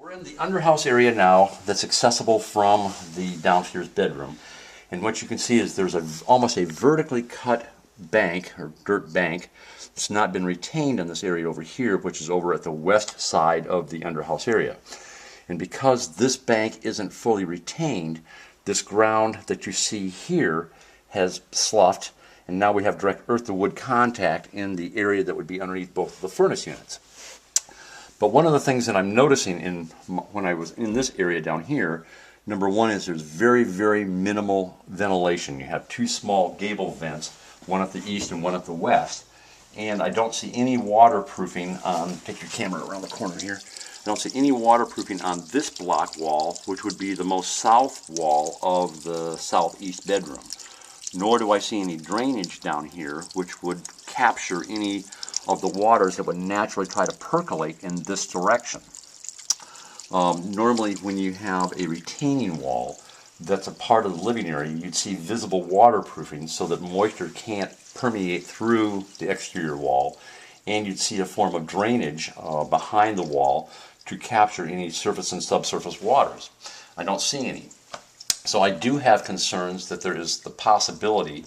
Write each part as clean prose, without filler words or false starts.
We're in the underhouse area now that's accessible from the downstairs bedroom. And what you can see is there's almost a vertically cut bank, or dirt bank, that's not been retained in this area over here, which is over at the west side of the underhouse area. And because this bank isn't fully retained, this ground that you see here has sloughed, and now we have direct earth-to-wood contact in the area that would be underneath both of the furnace units. But one of the things that I'm noticing when I was in this area down here, number one is there's very, very minimal ventilation. You have two small gable vents, one at the east and one at the west. And I don't see any waterproofing on, take your camera around the corner here, I don't see any waterproofing on this block wall, which would be the most south wall of the southeast bedroom. Nor do I see any drainage down here, which would capture any of the waters that would naturally try to percolate in this direction. Normally when you have a retaining wall that's a part of the living area, you'd see visible waterproofing so that moisture can't permeate through the exterior wall, and you'd see a form of drainage behind the wall to capture any surface and subsurface waters. I don't see any. So I do have concerns that there is the possibility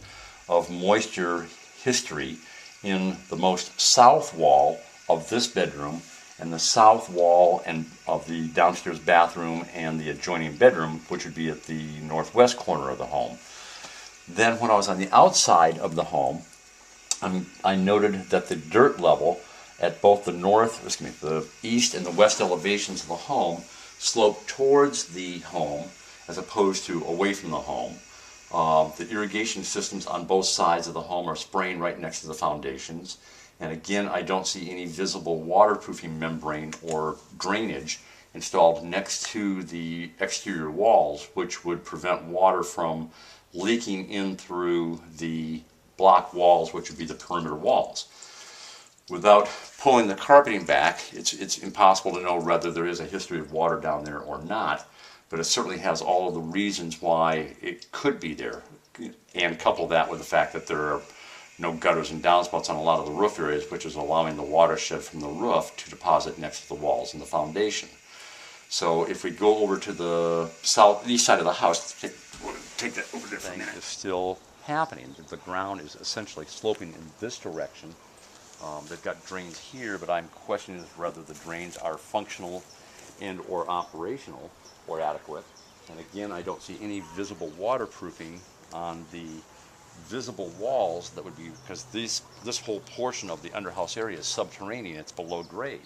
of moisture history in the most south wall of this bedroom and the south wall of the downstairs bathroom and the adjoining bedroom, which would be at the northwest corner of the home. Then when I was on the outside of the home, I noted that the dirt level at both the east and the west elevations of the home sloped towards the home as opposed to away from the home. The irrigation systems on both sides of the home are spraying right next to the foundations. And again, I don't see any visible waterproofing membrane or drainage installed next to the exterior walls, which would prevent water from leaking in through the block walls, which would be the perimeter walls. Without pulling the carpeting back, it's impossible to know whether there is a history of water down there or not. But it certainly has all of the reasons why it could be there. And couple that with the fact that there are no gutters and downspouts on a lot of the roof areas, which is allowing the watershed from the roof to deposit next to the walls and the foundation. So if we go over to the southeast side of the house, take that over there for a minute. Is still happening. The ground is essentially sloping in this direction. They've got drains here, but I'm questioning whether the drains are functional and or operational or adequate. And again, I don't see any visible waterproofing on the visible walls that would be, because this whole portion of the underhouse area is subterranean, it's below grade.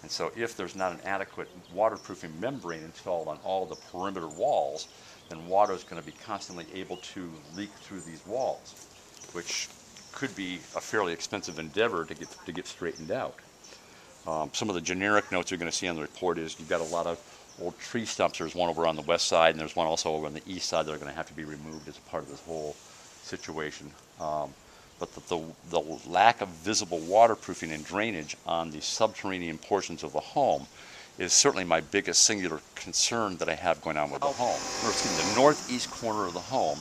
And so if there's not an adequate waterproofing membrane installed on all the perimeter walls, then water is going to be constantly able to leak through these walls, which could be a fairly expensive endeavor to get straightened out. Some of the generic notes you're going to see on the report is you've got a lot of old tree stumps. There's one over on the west side, and there's one also over on the east side that are going to have to be removed as a part of this whole situation. But the lack of visible waterproofing and drainage on the subterranean portions of the home is certainly my biggest singular concern that I have going on with the home. Or excuse me, the northeast corner of the home.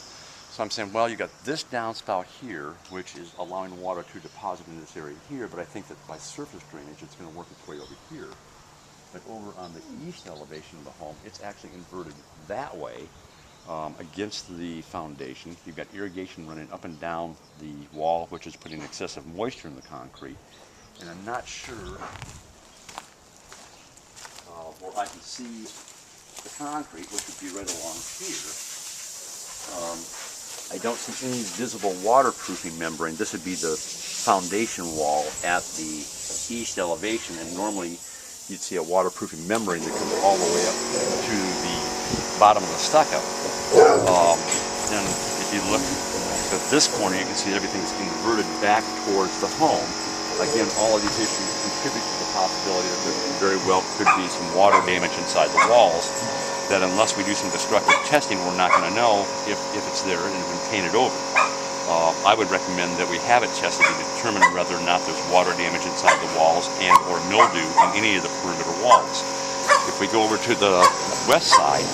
So I'm saying, well, you got this downspout here, which is allowing water to deposit in this area here, but I think that by surface drainage, it's going to work its way over here. But over on the east elevation of the home, it's actually inverted that way against the foundation. You've got irrigation running up and down the wall, which is putting excessive moisture in the concrete. And I'm not sure where I can see the concrete, which would be right along here. I don't see any visible waterproofing membrane. This would be the foundation wall at the east elevation, and normally you'd see a waterproofing membrane that comes all the way up to the bottom of the stucco. And if you look at this corner, you can see everything's inverted back towards the home. Again, all of these issues contribute to the possibility that there very well could be some water damage inside the walls, that unless we do some destructive testing, we're not going to know if it's there and it's been painted over. I would recommend that we have it tested to determine whether or not there's water damage inside the walls and or mildew in any of the perimeter walls. If we go over to the west side,